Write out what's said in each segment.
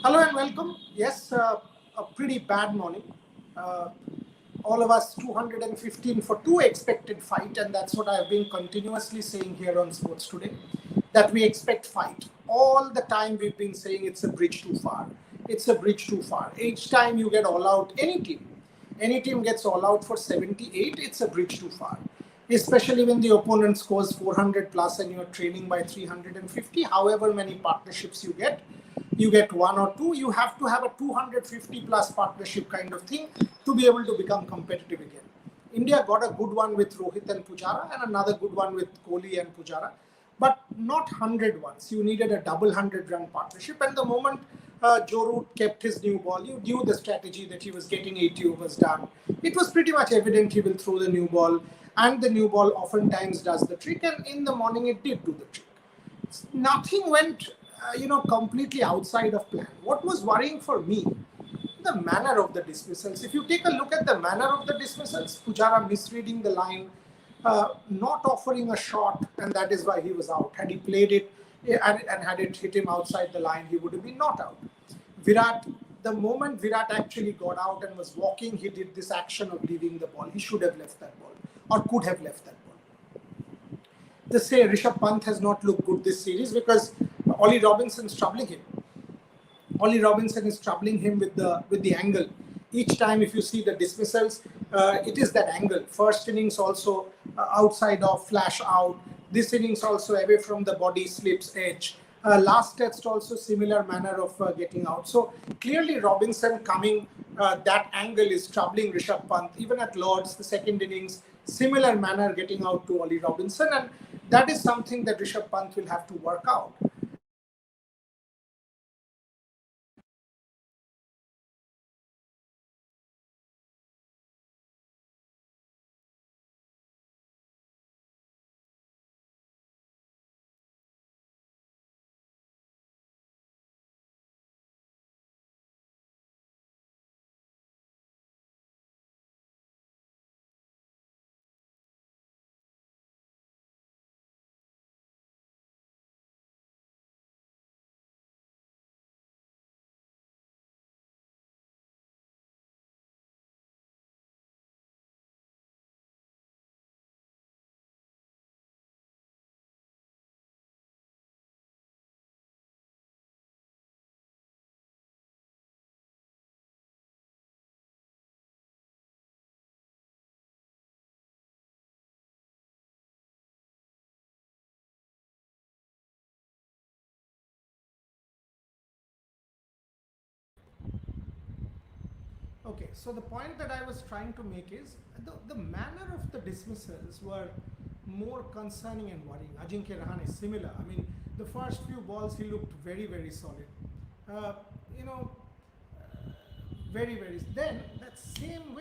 Hello and welcome. Yes, a pretty bad morning. Uh, all of us 215 for two expected fight, and that's what I've been continuously saying here on Sports Today, that we expect fight. All the time we've been saying it's a bridge too far. It's a bridge too far. Each time you get all out, any team gets all out for 78, it's a bridge too far. Especially when the opponent scores 400 plus and you're trailing by 350, however many partnerships you get one or two, you have to have a 250 plus partnership kind of thing to be able to become competitive again. India got a good one with Rohit and Pujara and another good one with Kohli and Pujara, but not 100 ones. You needed a double 100-run partnership, and the moment Joe Root kept his new ball, you knew the strategy that he was getting 80 overs done. It was pretty much evident he will throw the new ball, and the new ball oftentimes does the trick, and in the morning it did do the trick. Nothing went, completely outside of plan. What was worrying for me, the manner of the dismissals. If you take a look at the manner of the dismissals, Pujara misreading the line, not offering a shot, and that is why he was out. Had he played it and had it hit him outside the line, he would have been not out. Virat, the moment Virat actually got out and was walking, he did this action of leaving the ball. He should have left that ball, or could have left that ball. They say Rishabh Pant has not looked good this series because Ollie Robinson's troubling him. Ollie Robinson is troubling him with the angle. Each time, if you see the dismissals, it is that angle. First innings also outside of flash out. This innings also away from the body, slips edge. Last test also similar manner of getting out. So clearly Robinson coming that angle is troubling Rishabh Pant. Even at Lords, the second innings, similar manner getting out to Ollie Robinson, and that is something that Rishabh Pant will have to work out. Okay, so the point that I was trying to make is the manner of the dismissals were more concerning and worrying. Ajinkya Rahane is similar. I mean, the first few balls he looked very, very solid. Uh, you know, very, very. Then that same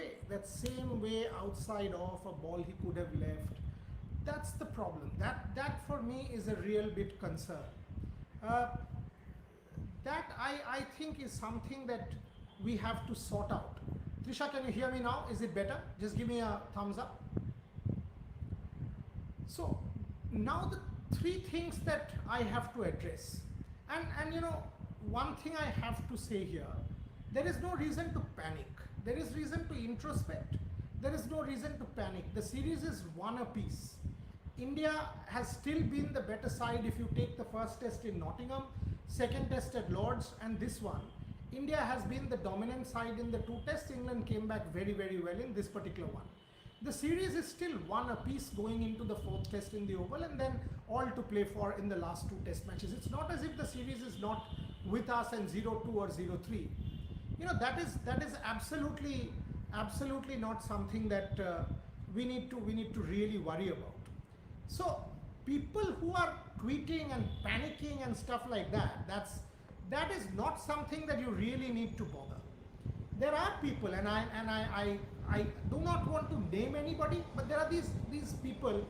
way outside of a ball he could have left. That's the problem. That for me is a real bit concern. Uh, that I think is something that we have to sort out. Trisha, can you hear me now? Is it better? Just give me a thumbs up. So now the three things that I have to address, and one thing I have to say here, there is no reason to panic. There is reason to introspect. There is no reason to panic. The series is one apiece. India has still been the better side if you take the first test in Nottingham, second test at Lords, and this one. India has been the dominant side in the two tests. England came back very, very well in this particular one. The series is still one apiece going into the fourth test in the Oval, and then all to play for in the last two test matches. It's not as if the series is not with us and 0-2 or 0-3. That is absolutely not something that we need to really worry about. So people who are tweeting and panicking and stuff like that is not something that you really need to bother. There are people, and I do not want to name anybody, but there are these people.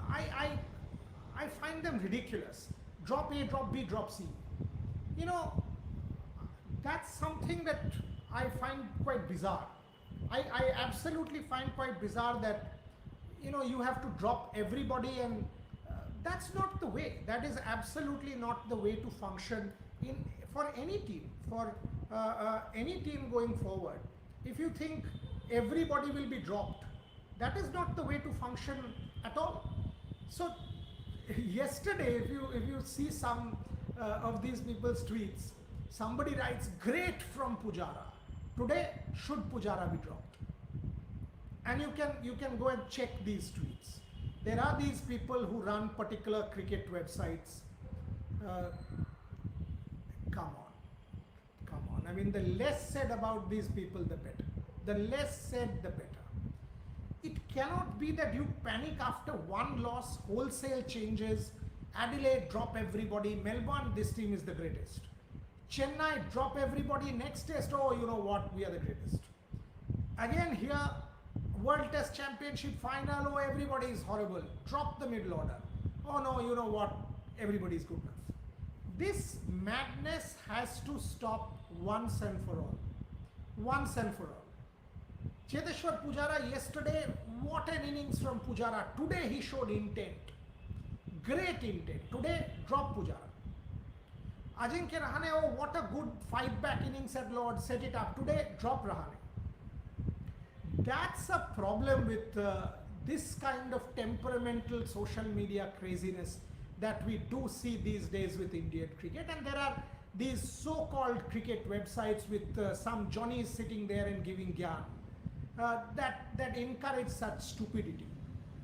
I find them ridiculous. Drop A, drop B, drop C. You know, that's something that I find quite bizarre. I absolutely find quite bizarre that you have to drop everybody, and that's not the way. That is absolutely not the way to function for any team, for any team going forward, if you think everybody will be dropped, that is not the way to function at all. So yesterday, if you see some of these people's tweets, somebody writes, "Great from Pujara. Today, should Pujara be dropped?" And you can go and check these tweets. There are these people who run particular cricket websites. Come on. I mean, the less said about these people, the better. The less said, the better. It cannot be that you panic after one loss, wholesale changes. Adelaide, drop everybody. Melbourne, this team is the greatest. Chennai, drop everybody. Next test, oh, you know what, we are the greatest. Again here, World Test Championship final, oh, everybody is horrible. Drop the middle order. Oh no, you know what, everybody is good enough. This madness has to stop once and for all. Once and for all. Cheteshwar Pujara yesterday, what an innings from Pujara. Today he showed intent. Great intent. Today, drop Pujara. Ajinkya Rahane, oh, what a good fight-back innings at Lord's. Set it up. Today, drop Rahane. That's a problem with this kind of temperamental social media craziness that we do see these days with Indian cricket. And there are these so-called cricket websites with some Johnnies sitting there and giving gyan that encourage such stupidity.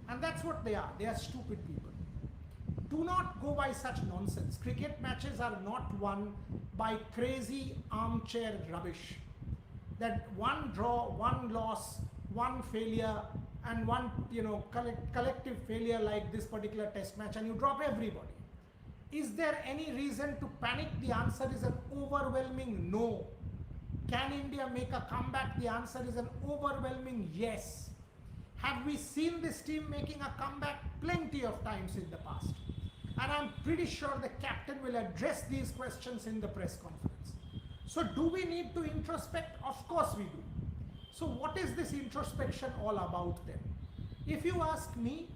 And that's what they are. They are stupid people. Do not go by such nonsense. Cricket matches are not won by crazy armchair rubbish. That one draw, one loss, one failure, and one collective failure like this particular test match, and you drop everybody. Is there any reason to panic? The answer is an overwhelming no. Can India make a comeback? The answer is an overwhelming yes. Have we seen this team making a comeback? Plenty of times in the past. And I'm pretty sure the captain will address these questions in the press conference. So do we need to introspect? Of course we do. So what is this introspection all about then? If you ask me,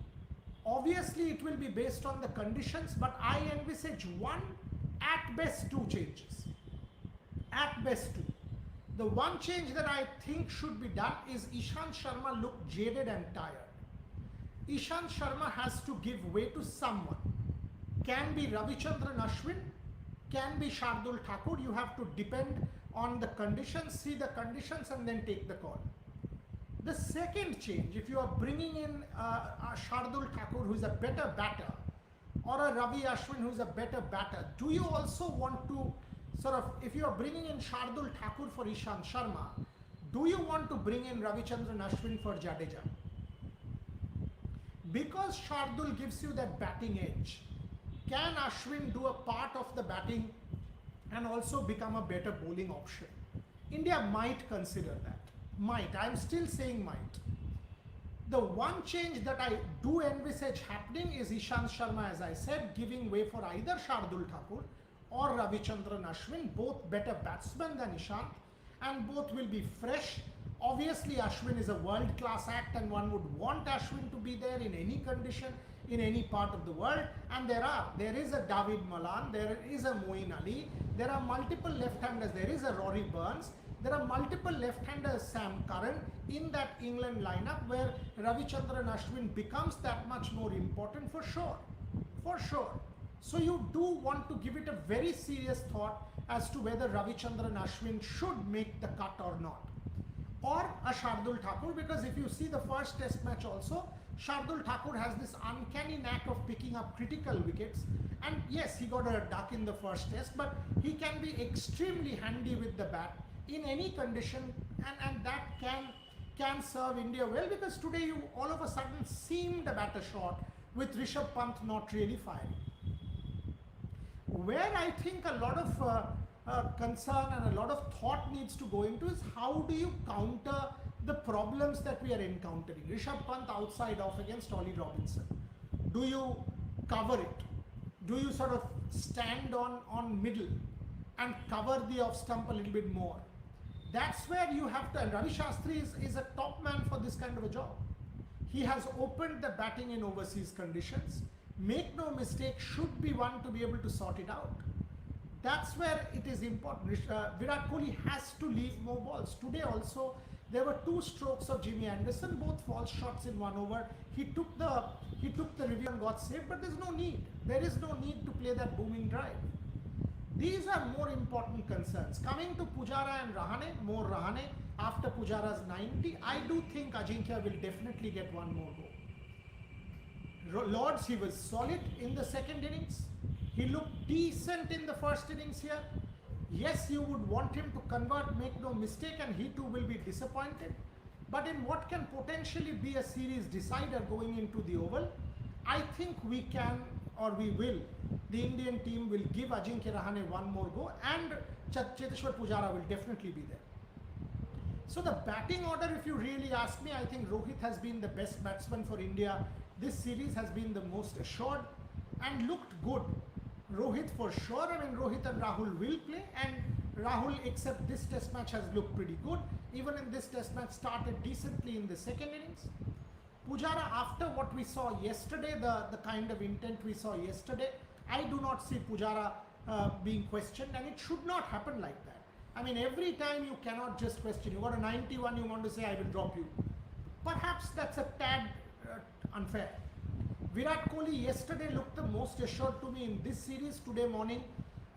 obviously it will be based on the conditions, but I envisage one, at best two changes. At best two. The one change that I think should be done is Ishant Sharma looked jaded and tired. Ishant Sharma has to give way to someone. Can be Ravichandran Ashwin, can be Shardul Thakur. You have to depend on the conditions, see the conditions, and then take the call. The second change, if you are bringing in a Shardul Thakur who is a better batter, or a Ravi Ashwin who is a better batter, do you also want to if you are bringing in Shardul Thakur for Ishant Sharma, do you want to bring in Ravichandran Ashwin for Jadeja? Because Shardul gives you that batting edge, can Ashwin do a part of the batting and also become a better bowling option? India might consider that. Might. I'm still saying might. The one change that I do envisage happening is Ishant Sharma, as I said, giving way for either Shardul Thakur or Ravichandran Ashwin, both better batsmen than Ishant, and both will be fresh. Obviously, Ashwin is a world-class act, and one would want Ashwin to be there in any condition, in any part of the world. And there is a David Malan, there is a Moeen Ali, there are multiple left-handers, there is a Rory Burns, there are multiple left-handers, Sam Curran, in that England lineup, where Ravichandran Ashwin becomes that much more important for sure. For sure. So you do want to give it a very serious thought as to whether Ravichandran Ashwin should make the cut or not. Or a Shardul Thakur, because if you see the first test match also, Shardul Thakur has this uncanny knack of picking up critical wickets. And yes, he got a duck in the first test, but he can be extremely handy with the bat in any condition, and that can serve India well, because today you all of a sudden seemed a batter short with Rishabh Pant not really firing. Where I think a lot of concern and a lot of thought needs to go into is how do you counter the problems that we are encountering. Rishabh Pant outside off against Ollie Robinson. Do you cover it? Do you sort of stand on middle and cover the off stump a little bit more? That's where you have to, and Ravi Shastri is a top man for this kind of a job. He has opened the batting in overseas conditions. Make no mistake, should be one to be able to sort it out. That's where it is important. Virat Kohli has to leave more balls. Today also, there were 2 strokes of Jimmy Anderson, both false shots in 1 over. He took the review and got saved, but there's no need. There is no need to play that booming drive. These are more important concerns. Coming to Pujara and Rahane, more Rahane after Pujara's 90, I do think Ajinkya will definitely get one more go. Lords, he was solid in the second innings. He looked decent in the first innings here. Yes, you would want him to convert, make no mistake, and he too will be disappointed. But in what can potentially be a series decider going into the Oval, I think we can, or we will, the Indian team will give Ajinkya Rahane one more go, and Cheteshwar Pujara will definitely be there. So the batting order, if you really ask me, I think Rohit has been the best batsman for India. This series has been the most assured and looked good. Rohit for sure. I mean, Rohit and Rahul will play, and Rahul, except this test match, has looked pretty good. Even in this test match, started decently in the second innings. Pujara, after what we saw yesterday, the kind of intent we saw yesterday, I do not see Pujara being questioned, and it should not happen like that. I mean, every time you cannot just question. You got a 91, you want to say, I will drop you. Perhaps that's a tad unfair. Virat Kohli yesterday looked the most assured to me in this series. Today morning,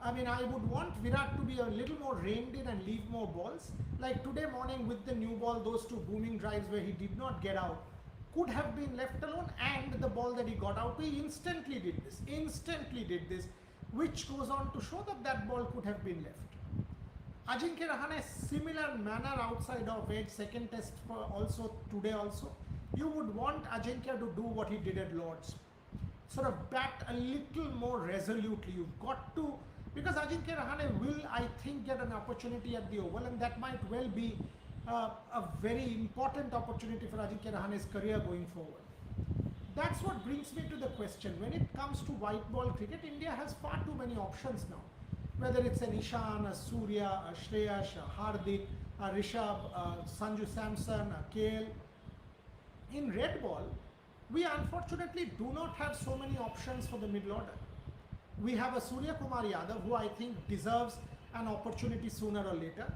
I mean, I would want Virat to be a little more reined in and leave more balls. Like today morning with the new ball, those 2 booming drives where he did not get out could have been left alone, and the ball that he got out, he instantly did this, which goes on to show that that ball could have been left. Ajinkya Rahane, similar manner outside of edge, second test for also today also. You would want Ajinkya to do what he did at Lords. Sort of bat a little more resolutely. You've got to, because Ajinkya Rahane will, I think, get an opportunity at the Oval, and that might well be a very important opportunity for Ajinkya Rahane's career going forward. That's what brings me to the question. When it comes to white ball cricket, India has far too many options now. Whether it's an Ishan, a Surya, a Shreyas, a Hardik, a Rishabh, a Sanju Samson, a KL. In red ball, we unfortunately do not have so many options for the middle order. We have a Surya Kumar Yadav, who I think deserves an opportunity sooner or later.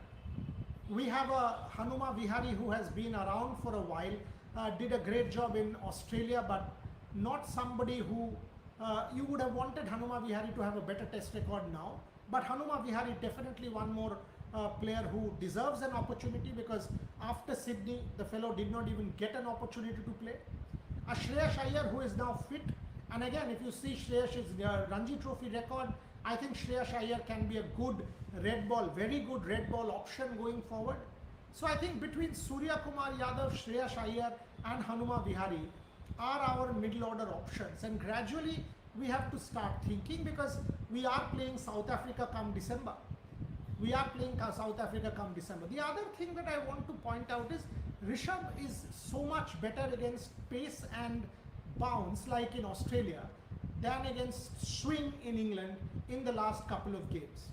We have a Hanuma Vihari, who has been around for a while, did a great job in Australia, but not somebody who you would have wanted Hanuma Vihari to have a better test record now. But Hanuma Vihari, definitely one more player who deserves an opportunity, because after Sydney, the fellow did not even get an opportunity to play. A Shreyas Iyer, who is now fit, and again, if you see Shreyas' Ranji Trophy record, I think Shreyas Iyer can be a good red ball, very good red ball option going forward. So I think between Surya Kumar Yadav, Shreyas Iyer and Hanuma Vihari are our middle order options, and gradually we have to start thinking, because we are playing South Africa come December. The other thing that I want to point out is Rishabh is so much better against pace and bounce like in Australia than against swing in England in the last couple of games.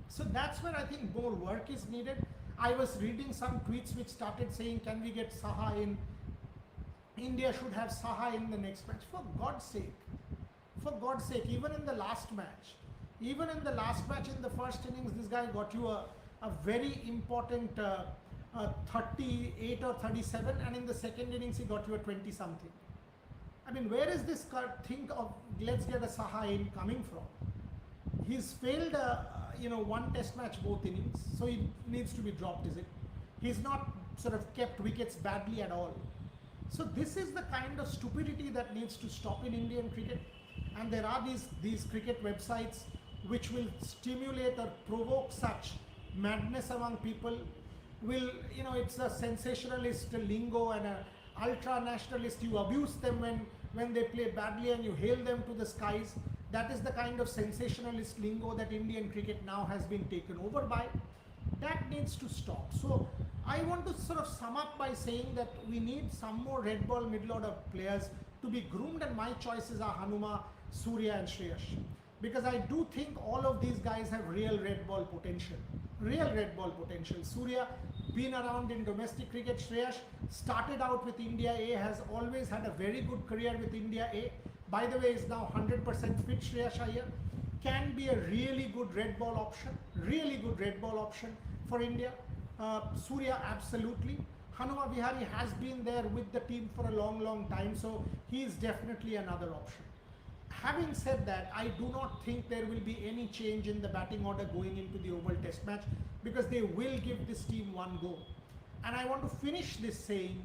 So that's where I think more work is needed. I was reading some tweets which started saying, can we get Saha in? India should have Saha in the next match. For God's sake, even in the last match in the first innings, this guy got you a very important 38 or 37, and in the second innings he got you a 20 something. I mean, where is this think of let's get a Saha in coming from? He's failed one test match both innings, so he needs to be dropped, is it? He's not sort of kept wickets badly at all. So this is the kind of stupidity that needs to stop in Indian cricket, and there are these cricket websites which will stimulate or provoke such madness among people. It's a sensationalist lingo and an ultra nationalist. You abuse them when they play badly and you hail them to the skies. That is the kind of sensationalist lingo that Indian cricket now has been taken over by. That needs to stop. So I want to sort of sum up by saying that we need some more red ball middle order players to be groomed, and my choices are Hanuma, Surya and Shreyas. Because I do think all of these guys have real red ball potential. Surya, been around in domestic cricket. Shreyas started out with India A, has always had a very good career with India A. By the way, is now 100% fit, Shreyas Iyer. can be a really good red ball option for India. Surya, absolutely. Hanuma Vihari has been there with the team for a long time, so he is definitely another option. Having said that, I do not think there will be any change in the batting order going into the Oval Test match, because they will give this team one go. And I want to finish this saying,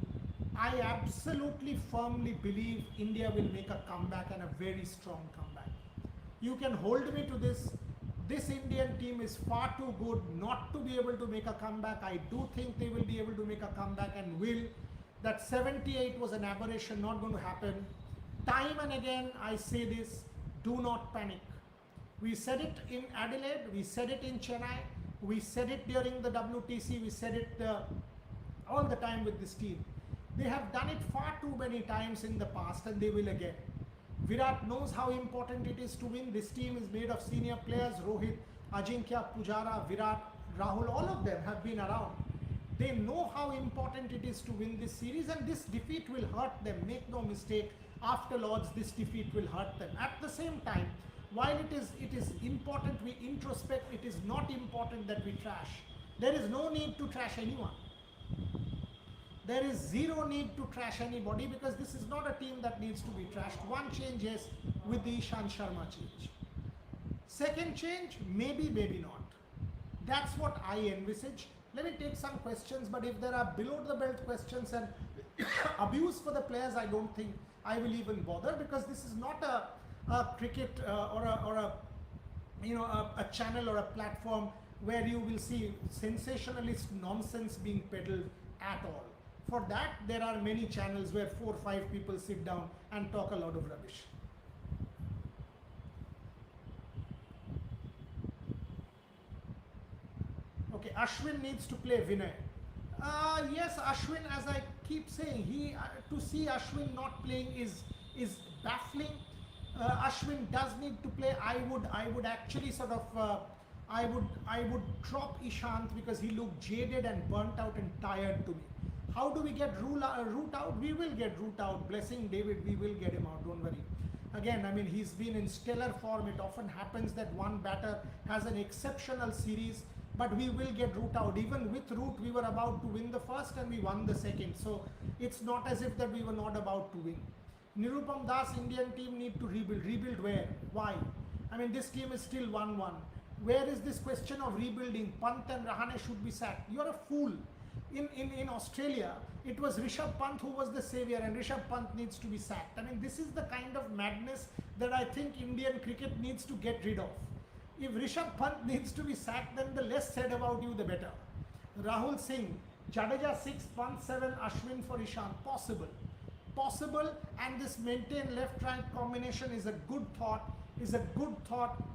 I absolutely firmly believe India will make a comeback, and a very strong comeback. You can hold me to this. This Indian team is far too good not to be able to make a comeback. I do think they will be able to make a comeback, and will. That 78 was an aberration, not going to happen. Time and again I say this, do not panic. We said it in Adelaide, we said it in Chennai, we said it during the WTC, we said it all the time with this team. They have done it far too many times in the past, and they will again. Virat knows how important it is to win. This team is made of senior players. Rohit, Ajinkya, Pujara, Virat, Rahul, all of them have been around. They know how important it is to win this series, and this defeat will hurt them. Make no mistake, after Lords, this defeat will hurt them. At the same time, while it is important we introspect, it is not important that we trash. There is no need to trash anyone. There is zero need to trash anybody, because this is not a team that needs to be trashed. One change, yes, with the Ishant Sharma change. Second change, maybe not. That's what I envisage. Let me take some questions, but if there are below the belt questions and abuse for the players, I don't think I will even bother, because this is not a cricket or a channel or a platform where you will see sensationalist nonsense being peddled at all. For that, there are many channels where 4 or 5 people sit down and talk a lot of rubbish. Okay, Ashwin needs to play Vinay. Yes, Ashwin, as I keep saying, to see Ashwin not playing is baffling. Ashwin does need to play. I would actually sort of I would drop Ishant, because he looked jaded and burnt out and tired to me. How do we get Root out? We will get Root out. Blessing David, we will get him out, don't worry. Again, I mean, he's been in stellar form. It often happens that one batter has an exceptional series, but we will get Root out. Even with Root, we were about to win the first and we won the second. So it's not as if that we were not about to win. Nirupam Das, Indian team need to rebuild. Rebuild where? Why? I mean, this team is still 1-1. Where is this question of rebuilding? Pant and Rahane should be sacked. You're a fool. In Australia, it was Rishabh Pant who was the savior, and Rishabh Pant needs to be sacked. I mean, this is the kind of madness that I think Indian cricket needs to get rid of. If Rishabh Pant needs to be sacked, then the less said about you, the better. Rahul Singh, Jadeja 6, Pant 7, Ashwin for Ishant. Possible, and this maintain left-right combination is a good thought.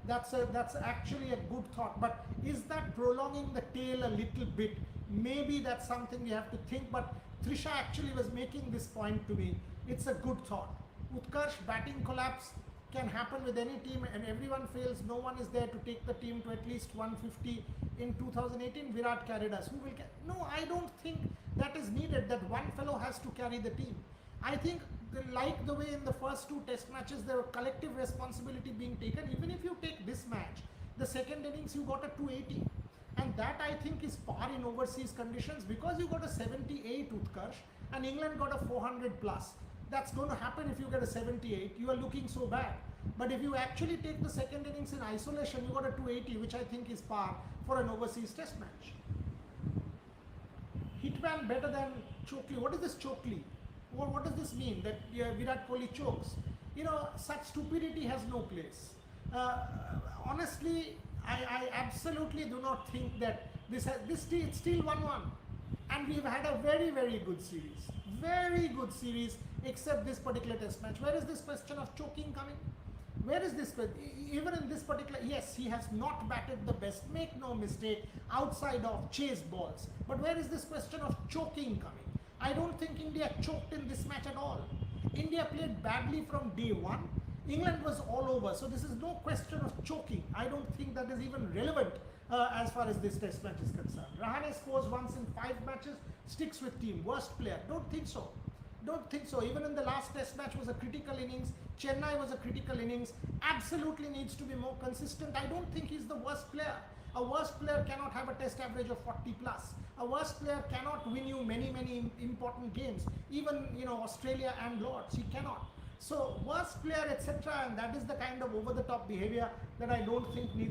That's actually a good thought. But is that prolonging the tail a little bit? Maybe that's something we have to think. But Trisha actually was making this point to me. It's a good thought. Utkarsh, batting collapse can happen with any team, and everyone fails. No one is there to take the team to at least 150. In 2018, Virat carried us. Who will carry? No, I don't think that is needed, that one fellow has to carry the team. I think, like the way in the first 2 test matches, there was collective responsibility being taken. Even if you take this match, the second innings you got a 280. And that, I think, is par in overseas conditions, because you got a 78 Utkarsh and England got a 400 plus. That's going to happen if you get a 78. You are looking so bad. But if you actually take the second innings in isolation, you got a 280, which I think is par for an overseas test match. Hitman better than Chokli. What is this Chokli? What does this mean, that Virat Kohli chokes? You know, such stupidity has no place. Honestly, I absolutely do not think that it's still 1-1. And we've had a very, very good series. Very good series, except this particular test match. Where is this question of choking coming? Where is this? Even in this particular, yes, he has not batted the best. Make no mistake, outside of chase balls. But where is this question of choking coming? I don't think India choked in this match at all. India played badly from day one. England was all over. So this is no question of choking. I don't think that is even relevant as far as this test match is concerned. Rahane scores once in 5 matches, sticks with team. Worst player. Don't think so. Don't think so. Even in the last test match was a critical innings. Chennai was a critical innings. Absolutely needs to be more consistent. I don't think he's the worst player. A worst player cannot have a test average of 40 plus. A worst player cannot win you many important games. Even, you know, Australia and Lords, he cannot. So worst player, etc., and that is the kind of over-the-top behavior that I don't think we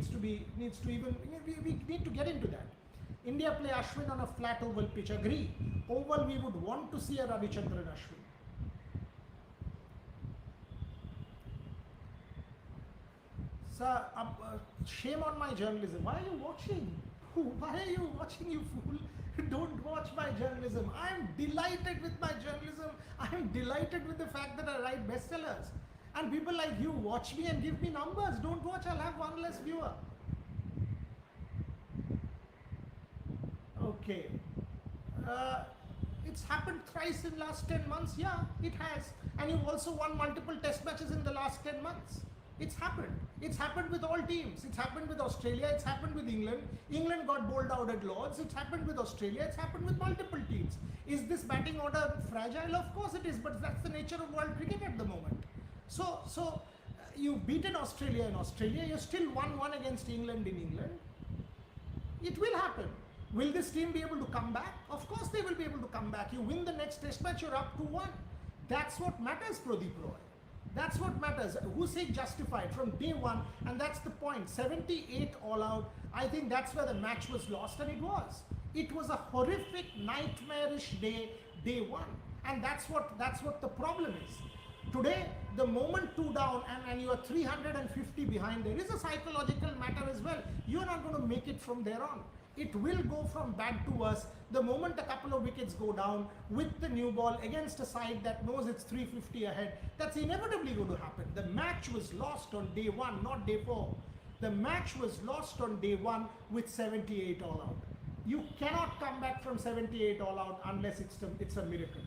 need to get into that. India play Ashwin on a flat oval pitch. Agree. Oval, we would want to see a Ravichandran Ashwin. Sir, shame on my journalism. Why are you watching? Why are you watching, you fool? Don't watch my journalism. I am delighted with my journalism. I am delighted with the fact that I write bestsellers. And people like you watch me and give me numbers. Don't watch, I'll have one less viewer. Okay. It's happened thrice in last 10 months. Yeah, it has. And you've also won multiple test matches in the last 10 months. It's happened. It's happened with all teams. It's happened with Australia. It's happened with England. England got bowled out at Lords. It's happened with Australia. It's happened with multiple teams. Is this batting order fragile? Of course it is, but that's the nature of world cricket at the moment. So you've beaten Australia in Australia. You still won one against England in England. It will happen. Will this team be able to come back? Of course they will be able to come back. You win the next test match, you're up 2-1. That's what matters, Pradeep Roy. That's what matters. Who say justified from day one, and that's the point. 78 all out. I think that's where the match was lost, and it was. It was a horrific, nightmarish day one, and that's what the problem is. Today, the moment 2 down and you are 350 behind, there is a psychological matter as well. You're not going to make it from there on. It will go from bad to worse the moment a couple of wickets go down with the new ball against a side that knows it's 350 ahead. That's inevitably going to happen. The match was lost on day one, not day 4. The match was lost on day 1 with 78 all out. You cannot come back from 78 all out unless it's a miracle.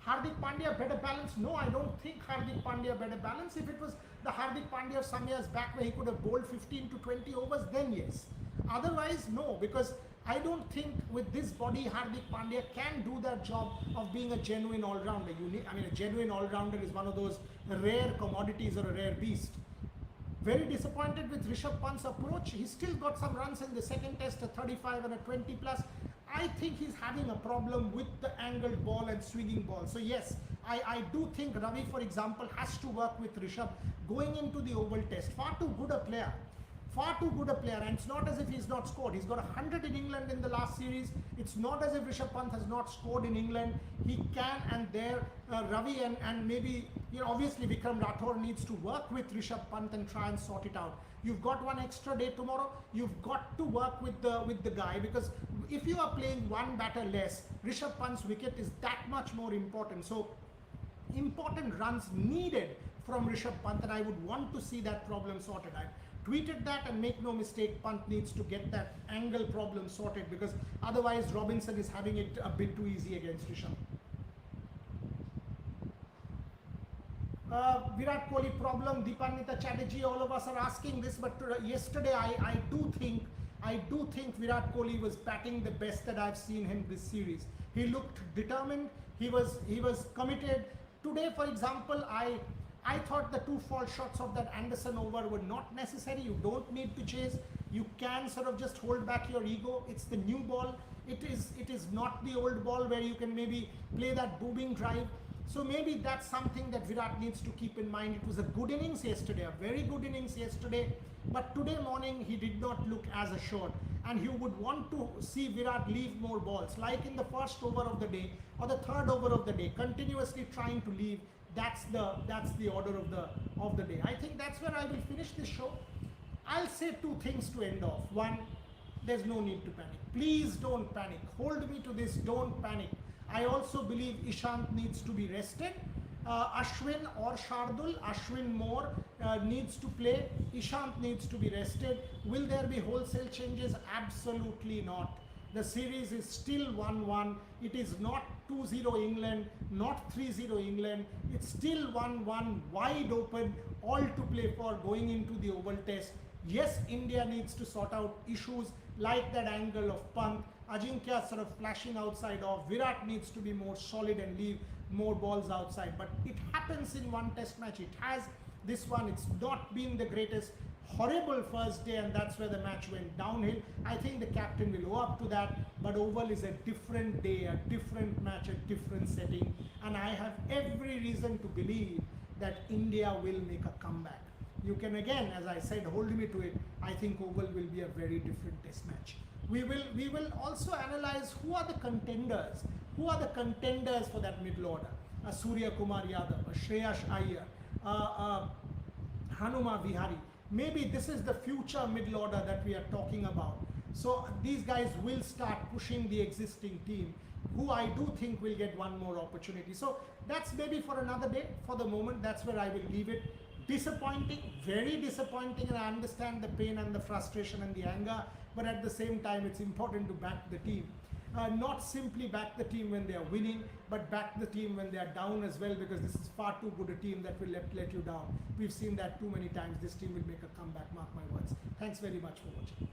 Hardik Pandya better balance? No, I don't think Hardik Pandya better balance. If it was the Hardik Pandya of some years back where he could have bowled 15 to 20 overs, then yes. Otherwise, no, because I don't think with this body, Hardik Pandya can do that job of being a genuine all-rounder. A genuine all-rounder is one of those rare commodities or a rare beast. Very disappointed with Rishabh Pant's approach. He's still got some runs in the second test, a 35 and a 20 plus. I think he's having a problem with the angled ball and swinging ball. So yes, I do think Ravi, for example, has to work with Rishabh going into the Oval Test. Far too good a player. And it's not as if he's not scored. He's got 100 in England in the last series. It's not as if Rishabh Pant has not scored in England. He can, and there Ravi and maybe, obviously Vikram Rathore needs to work with Rishabh Pant and try and sort it out. You've got one extra day tomorrow. You've got to work with the guy, because if you are playing one batter less, Rishabh Pant's wicket is that much more important. So important runs needed from Rishabh Pant, and I would want to see that problem sorted out. Tweeted that, and make no mistake, Pant needs to get that angle problem sorted, because otherwise Robinson is having it a bit too easy against Rishabh. Virat Kohli problem, Deepanita Chatterjee, all of us are asking this, but yesterday I do think Virat Kohli was batting the best that I've seen him this series. He looked determined, he was committed. Today, for example, I thought the 2 false shots of that Anderson over were not necessary. You don't need to chase. You can sort of just hold back your ego. It's the new ball. It is not the old ball where you can maybe play that booming drive. So maybe that's something that Virat needs to keep in mind. It was a good innings yesterday, a very good innings yesterday. But today morning, he did not look as assured. And you would want to see Virat leave more balls, like in the first over of the day or the third over of the day, continuously trying to leave. That's the order of the day. I think that's where I will finish this show. I'll say 2 things to end off. 1, there's no need to panic. Please don't panic. Hold me to this. Don't panic. I also believe Ishant needs to be rested. Ashwin or Shardul, Ashwin more needs to play. Ishant needs to be rested. Will there be wholesale changes? Absolutely not. The series is still 1-1. It is not 2-0 England, not 3-0 England. It's still 1-1, wide open, all to play for going into the Oval Test. Yes, India needs to sort out issues like that angle of Pant. Ajinkya sort of flashing outside off. Virat needs to be more solid and leave more balls outside. But it happens in one test match. It has this one. It's not been the greatest, horrible first day, and that's where the match went downhill. I think the captain will owe up to that, but Oval is a different day, a different match, a different setting, and I have every reason to believe that India will make a comeback. You can again, as I said, hold me to it. I think Oval will be a very different test match. We will also analyze who are the contenders. Who are the contenders for that middle order? Surya Kumar Yadav, Shreyash Iyer, Hanuma Vihari. Maybe this is the future middle order that we are talking about. So these guys will start pushing the existing team, who I do think will get one more opportunity. So that's maybe for another day. For the moment, that's where I will leave it. Disappointing, very disappointing, and I understand the pain and the frustration and the anger, but at the same time, it's important to back the team. Not simply back the team when they are winning, but back the team when they are down as well, because this is far too good a team that will let you down. We've seen that too many times. This team will make a comeback, mark my words. Thanks very much for watching.